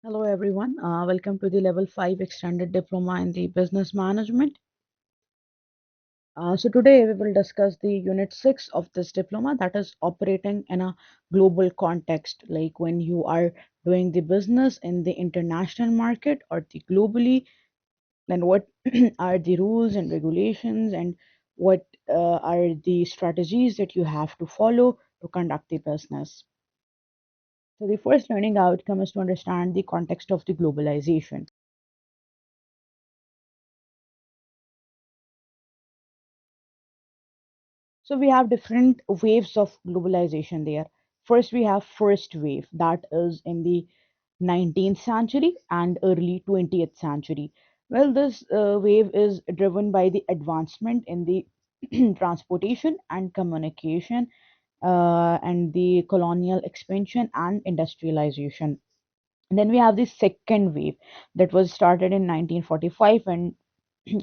Hello everyone, welcome to the Level 5 Extended Diploma in the Business Management. So today we will discuss the Unit 6 of this diploma, that is operating in a global context, like when you are doing the business in the international market or the globally, then what are the rules and regulations and what are the strategies that you have to follow to conduct the business. So the first learning outcome is to understand the context of the globalization. So we have different waves of globalization there. First, we have first wave that is in the 19th century and early 20th century. Well, this wave is driven by the advancement in the transportation and communication and the colonial expansion and industrialization. And then we have the second wave that was started in 1945 and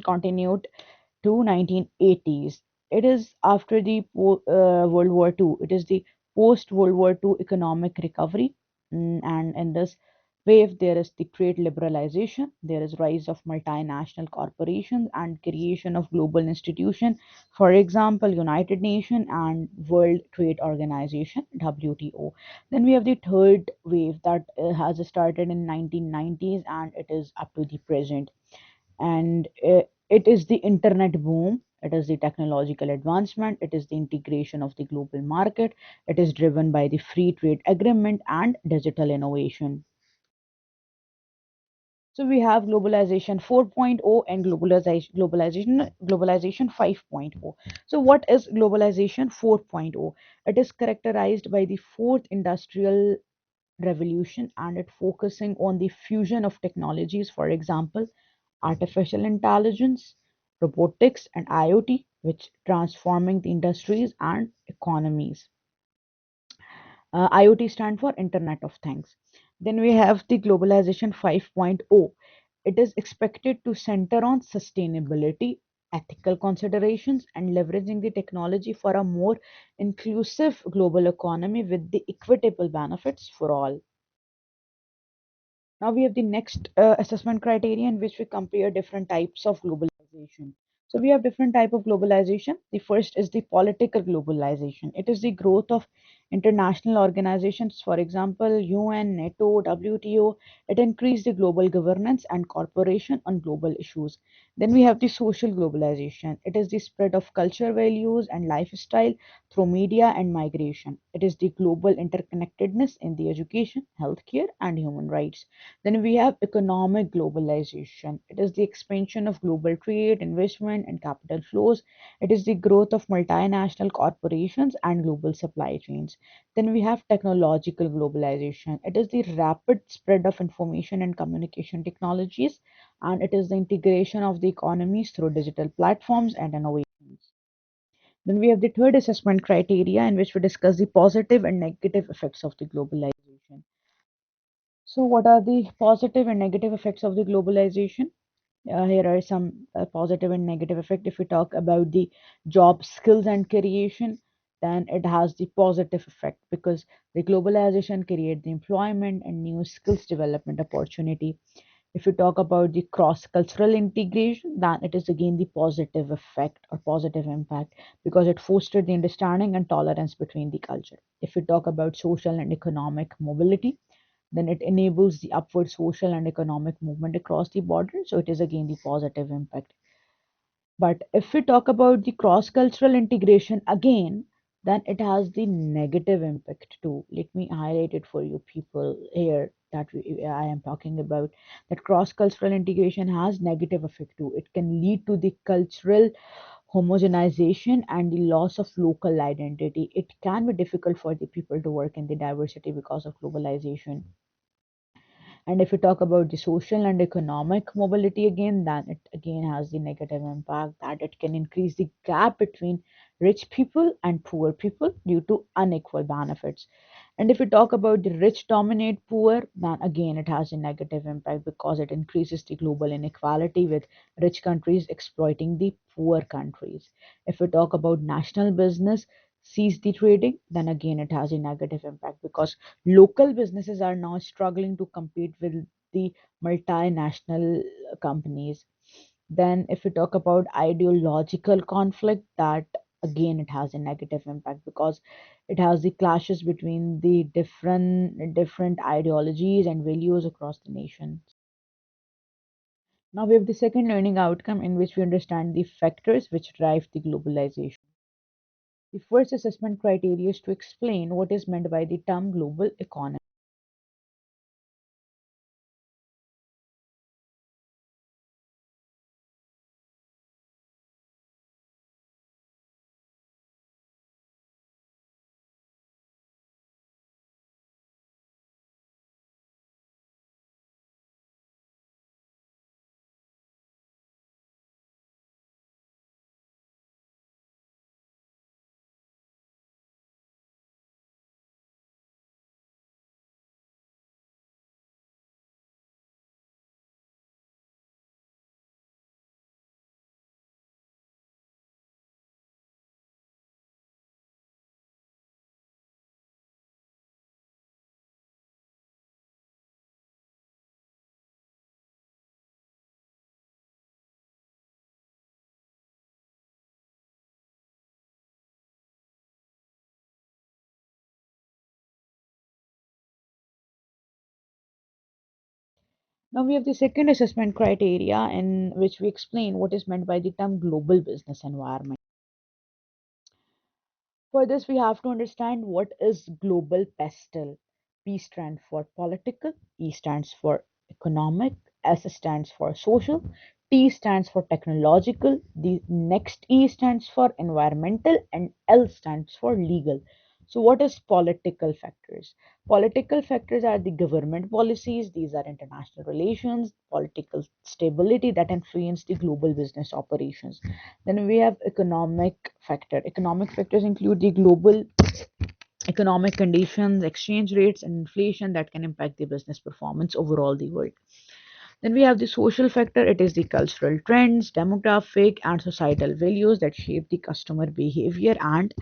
continued to 1980s. It is after the World War II. It is the post World War II economic recovery. And in this wave, there is the trade liberalization, there is rise of multinational corporations and creation of global institutions, for example, United Nations and World Trade Organization, WTO. Then we have the third wave that has started in 1990s and it is up to the present, and it is the internet boom, it is the technological advancement, it is the integration of the global market, it is driven by the free trade agreement and digital innovation. So we have globalization 4.0 and globalization 5.0. So what is globalization 4.0? It is characterized by the fourth industrial revolution and it focusing on the fusion of technologies, for example, artificial intelligence, robotics, and IoT, which transforming the industries and economies. IoT stand for Internet of Things. Then we have the globalization 5.0. It is expected to center on sustainability, ethical considerations, and leveraging the technology for a more inclusive global economy with the equitable benefits for all. Now we have the next assessment criteria in which we compare different types of globalization. So we have different type of globalization. The first is the political globalization. It is the growth of international organizations, for example, UN, NATO, WTO. It increased the global governance and cooperation on global issues. Then we have the social globalization. It is the spread of culture, values, and lifestyle through media and migration. It is the global interconnectedness in the education, healthcare, and human rights. Then we have economic globalization. It is the expansion of global trade, investment, and capital flows. It is the growth of multinational corporations and global supply chains. Then we have technological globalization. It is the rapid spread of information and communication technologies, and it is the integration of the economies through digital platforms and innovations. Then we have the third assessment criteria in which we discuss the positive and negative effects of the globalization. So, what are the positive and negative effects of the globalization? Here are some positive and negative effect. If we talk about the job skills and creation, then it has the positive effect because the globalization create the employment and new skills development opportunity. If you talk about the cross-cultural integration, then it is again the positive effect or positive impact because it fostered the understanding and tolerance between the culture. If we talk about social and economic mobility, then it enables the upward social and economic movement across the border. So it is again the positive impact. But if we talk about the cross-cultural integration again, then it has the negative impact too. Let me highlight it for you people here that I am talking about. That cross-cultural integration has negative effect too. It can lead to the cultural homogenization and the loss of local identity. It can be difficult for the people to work in the diversity because of globalization. And if we talk about the social and economic mobility again, then it again has the negative impact that it can increase the gap between rich people and poor people due to unequal benefits. And if we talk about the rich dominate poor, then again it has a negative impact because it increases the global inequality with rich countries exploiting the poor countries. If we talk about national business cease the trading, then again it has a negative impact because local businesses are now struggling to compete with the multinational companies. Then, if we talk about ideological conflict, that again it has a negative impact because it has the clashes between the different ideologies and values across the nation. Now we have the second learning outcome in which we understand the factors which drive the globalization. The first assessment criteria is to explain what is meant by the term global economy. Now we have the second assessment criteria in which we explain what is meant by the term global business environment. For this, we have to understand what is global pestle. P stands for political, E stands for economic, S stands for social, T stands for technological, the next E stands for environmental, and L stands for legal. So, what is political factors? Political factors are the government policies, these are international relations, political stability that influence the global business operations. Then we have economic factor. Economic factors include the global economic conditions, exchange rates, and inflation that can impact the business performance overall the world. Then we have the social factor. It is the cultural trends, demographic, and societal values that shape the customer behavior and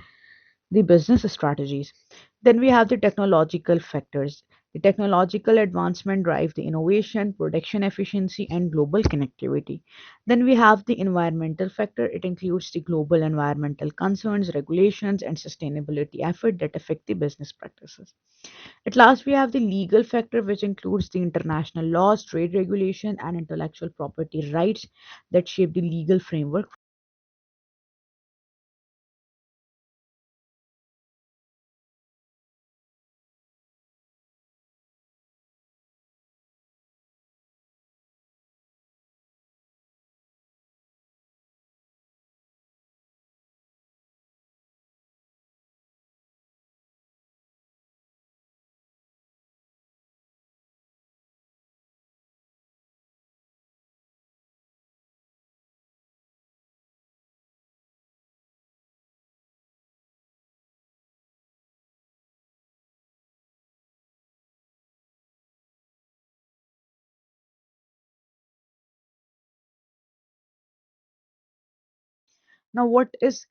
the business strategies. Then we have the technological factors. The technological advancement drive the innovation, production efficiency, and global connectivity. Then we have the environmental factor. It includes the global environmental concerns, regulations, and sustainability effort that affect the business practices. At last, we have the legal factor, which includes the international laws, trade regulation, and intellectual property rights that shape the legal framework. Now, what is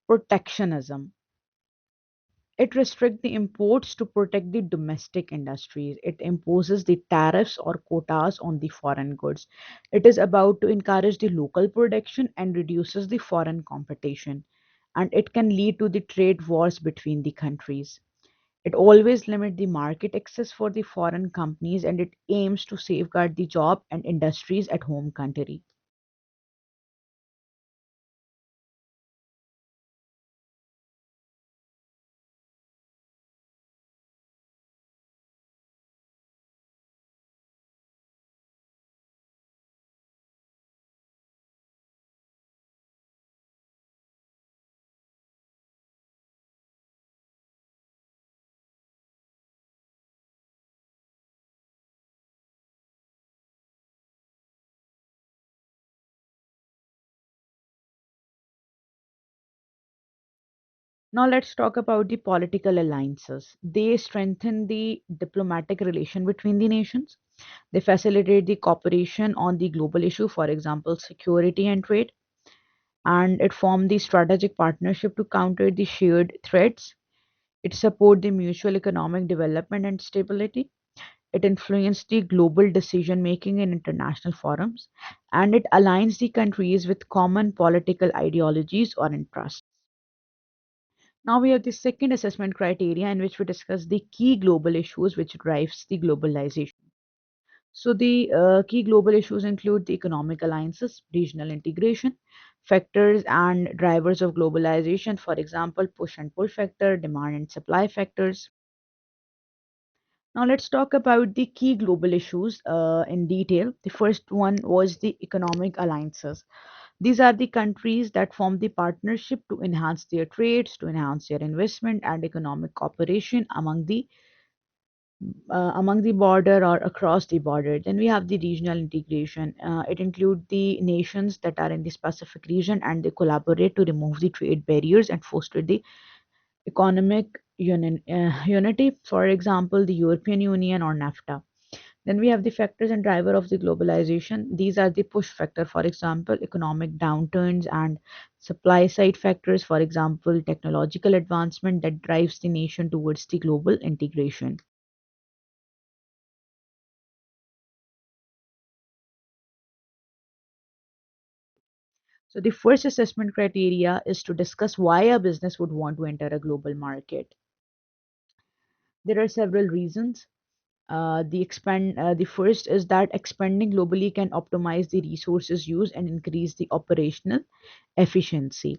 protectionism? It restricts the imports to protect the domestic industries. It imposes the tariffs or quotas on the foreign goods. It is about to encourage the local production and reduces the foreign competition. And it can lead to the trade wars between the countries. It always limits the market access for the foreign companies and it aims to safeguard the job and industries at home country. Now let's talk about the political alliances. They strengthen the diplomatic relation between the nations. They facilitate the cooperation on the global issue, for example, security and trade. and it formed the strategic partnership to counter the shared threats. It support the mutual economic development and stability. It influenced the global decision making in international forums, and it aligns the countries with common political ideologies or interests. Now we have the second assessment criteria in which we discuss the key global issues which drives the globalization. So the key global issues include the economic alliances, regional integration, factors and drivers of globalization, for example, push and pull factor, demand and supply factors. Now let's talk about the key global issues in detail. The first one was the economic alliances. These are the countries that form the partnership to enhance their trades, to enhance their investment and economic cooperation among the border or across the border. Then we have the regional integration. It includes the nations that are in the specific region and they collaborate to remove the trade barriers and foster the economic unity. For example, the European Union or NAFTA. Then we have the factors and driver of the globalization. These are the push factor, for example, economic downturns and supply side factors, for example, technological advancement that drives the nation towards the global integration. So the first assessment criteria is to discuss why a business would want to enter a global market. There are several reasons. The first is that expanding globally can optimize the resources used and increase the operational efficiency.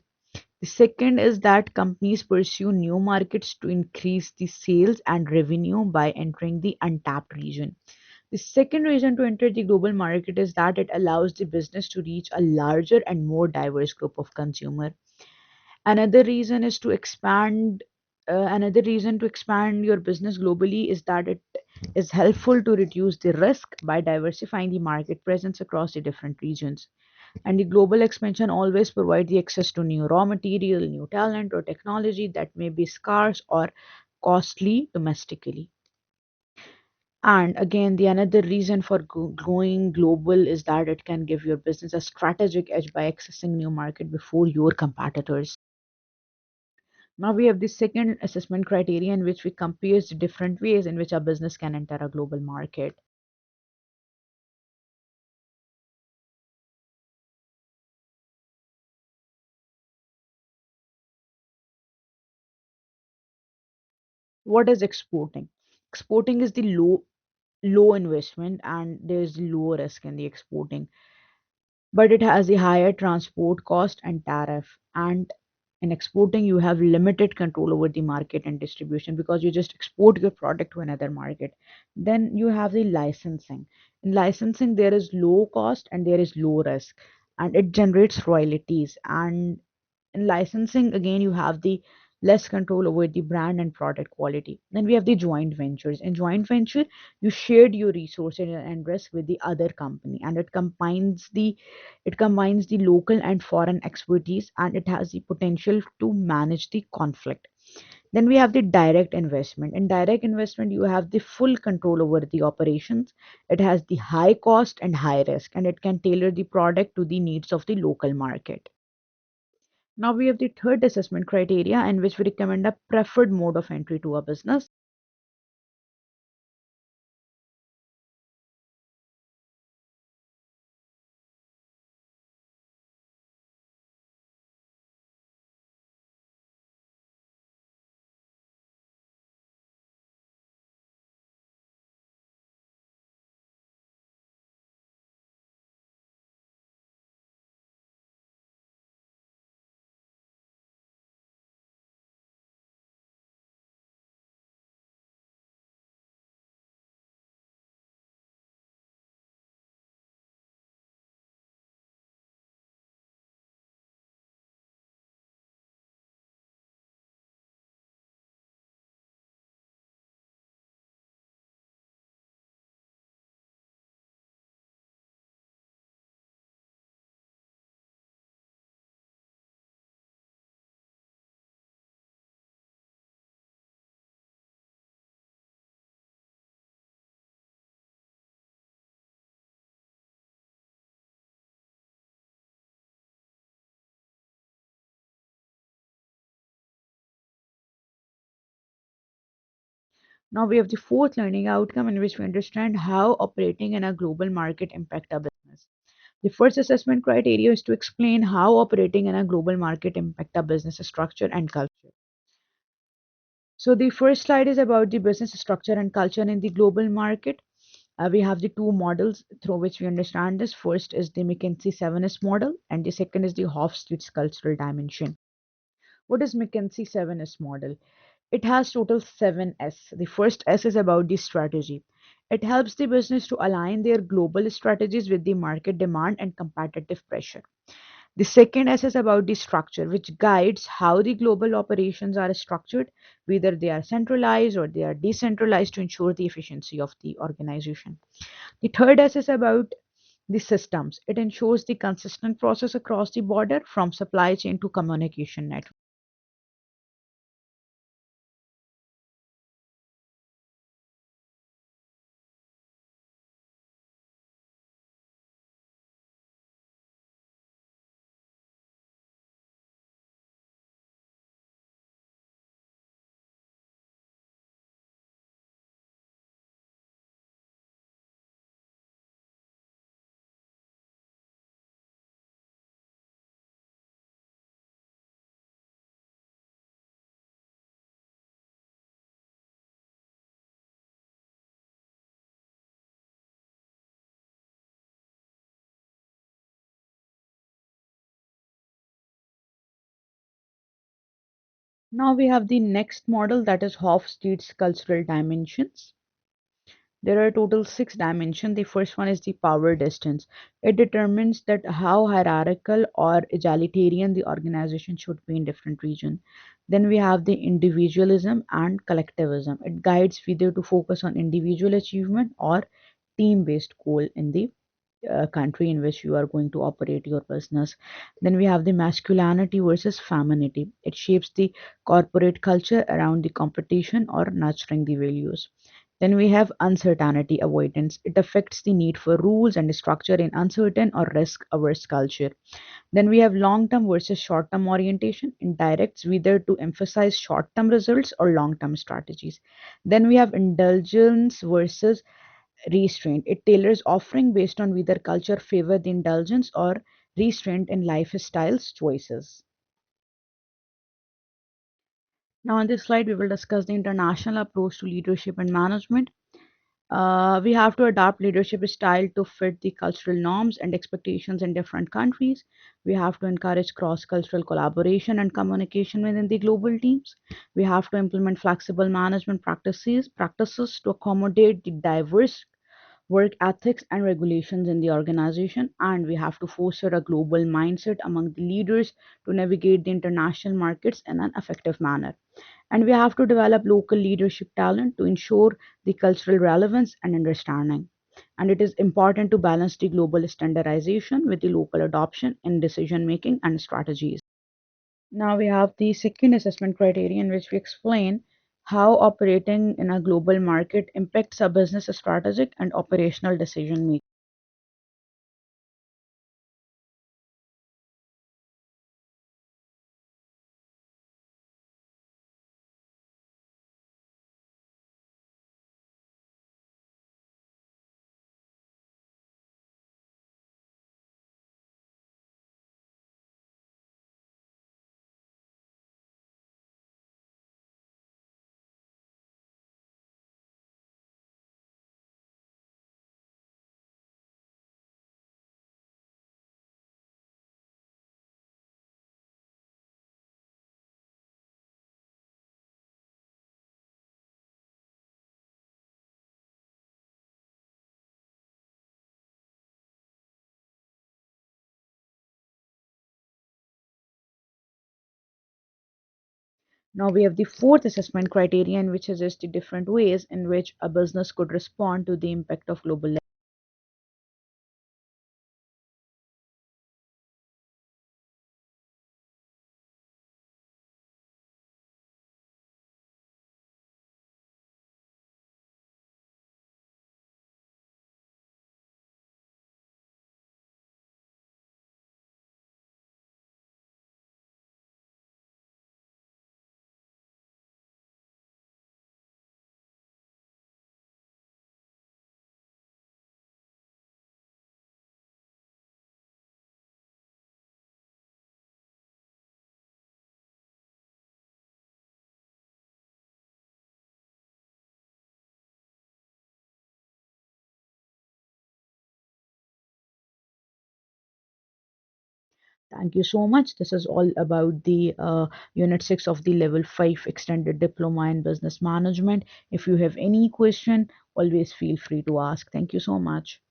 The second is that companies pursue new markets to increase the sales and revenue by entering the untapped region. The second reason to enter the global market is that it allows the business to reach a larger and more diverse group of consumers. Another reason is to expand. Another reason to expand your business globally is that it is helpful to reduce the risk by diversifying the market presence across the different regions. And the global expansion always provides the access to new raw material, new talent, or technology that may be scarce or costly domestically. And again, the another reason for going global is that it can give your business a strategic edge by accessing new market before your competitors. Now we have the second assessment criteria in which we compare the different ways in which a business can enter a global market. What is exporting? Exporting is the low investment and there is low risk in the exporting, but it has a higher transport cost and tariff. And in exporting, you have limited control over the market and distribution because you just export your product to another market. Then you have the licensing. In licensing, there is low cost and there is low risk, and it generates royalties. And in licensing, again, you have the less control over the brand and product quality. Then we have the joint ventures. In joint venture, you shared your resources and risk with the other company, and it combines the local and foreign expertise, and it has the potential to manage the conflict. Then we have the direct investment. In direct investment, you have the full control over the operations. It has the high cost and high risk, and it can tailor the product to the needs of the local market. Now we have the third assessment criteria in which we recommend a preferred mode of entry to a business. Now we have the fourth learning outcome in which we understand how operating in a global market impact our business. The first assessment criteria is to explain how operating in a global market impact our business structure and culture. So the first slide is about the business structure and culture in the global market. We have the two models through which we understand this. First is the McKinsey 7S model, and the second is the Hofstede's cultural dimension. What is McKinsey 7S model? It has total 7S. The first S is about the strategy. It helps the business to align their global strategies with the market demand and competitive pressure. The second S is about the structure, which guides how the global operations are structured, whether they are centralized or they are decentralized to ensure the efficiency of the organization. The third S is about the systems. It ensures the consistent process across the border from supply chain to communication network. Now we have the next model, that is Hofstede's cultural dimensions. There are total six dimensions. The first one is the power distance. It determines that how hierarchical or egalitarian the organization should be in different regions. Then we have the individualism and collectivism. It guides whether to focus on individual achievement or team-based goal in the country in which you are going to operate your business. Then we have the masculinity versus femininity. It shapes the corporate culture around the competition or nurturing the values. Then we have uncertainty avoidance. It affects the need for rules and structure in uncertain or risk averse culture. Then we have long term versus short term orientation. It directs whether to emphasize short term results or long term strategies. Then we have indulgence versus restraint. It tailors offering based on whether culture favor the indulgence or restraint in lifestyles choices. Now, on this slide, we will discuss the international approach to leadership and management. We have to adapt leadership style to fit the cultural norms and expectations in different countries. We have to encourage cross-cultural collaboration and communication within the global teams. We have to implement flexible management practices to accommodate the diverse work ethics and regulations in the organization, and we have to foster a global mindset among the leaders to navigate the international markets in an effective manner. And we have to develop local leadership talent to ensure the cultural relevance and understanding. And it is important to balance the global standardization with the local adoption in decision making and strategies. Now we have the second assessment criteria in which we explain how operating in a global market impacts a business strategic and operational decision making. Now we have the fourth assessment criterion, which suggests the different ways in which a business could respond to the impact of global. Thank you so much. This is all about the Unit 6 of the Level 5 Extended Diploma in Business Management. If you have any question, always feel free to ask. Thank you so much.